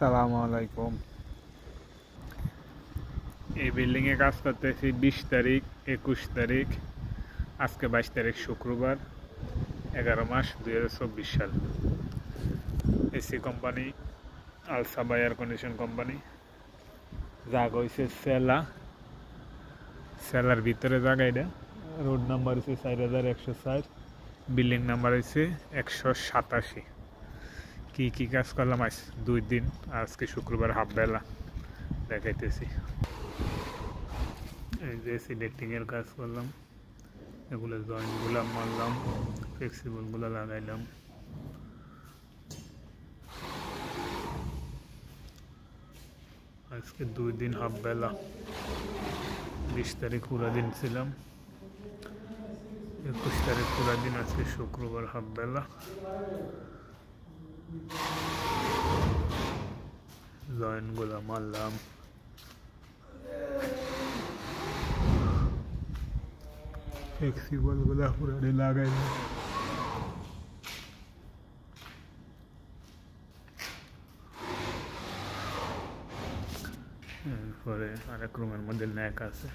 আসসালামু আলাইকুম। এই বিল্ডিংয়ে কাজ করতেছি 20 তারিখ, 21 তারিখ, আজকে 22 তারিখ শুক্রবার, 11 মাস 2024 সাল। এসি কোম্পানি, আলসাবা এয়ার কন্ডিশন কোম্পানি। জায়গা হয়েছে সেলার ভিতরে জায়গা। এটা রোড নাম্বার হচ্ছে 4160, বিল্ডিং নাম্বার হচ্ছে 187। কি কাজ করলাম আজ 2 দিন, আজকে শুক্রবার হাফ বেলা দেখাইতেছি। এই যে সিলেক্টিংয়ের কাজ করলাম, এগুলো জয়েন্টগুলো মারলাম, ফ্লেক্সিবলগুলো লাগাইলাম। আজকে 2 দিন হাফ বেলা, 20 তারিখ পুরা দিন ছিলাম, 21 তারিখ পুরা দিন, আজকে শুক্রবার হাফ বেলা। জয়েন্টগুলো মারলাম, ফ্লেক্সিবলগুলো পুরানি লাগাইলাম। এরপরে আরেক রুমের মধ্যে ন্যাক আছে।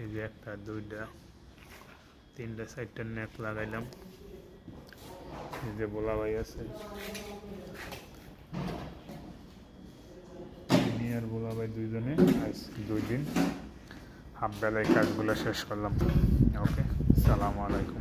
এই যে 1টা 2টা 3টা 4টা ন্যাক লাগাইলাম। এই যে বোলা ভাই আছে, আর বোলা ভাই দুইজনে আজ 2 দিন হাফ বেলায় কাজগুলো শেষ করলাম। ওকে, আসসালামু আলাইকুম।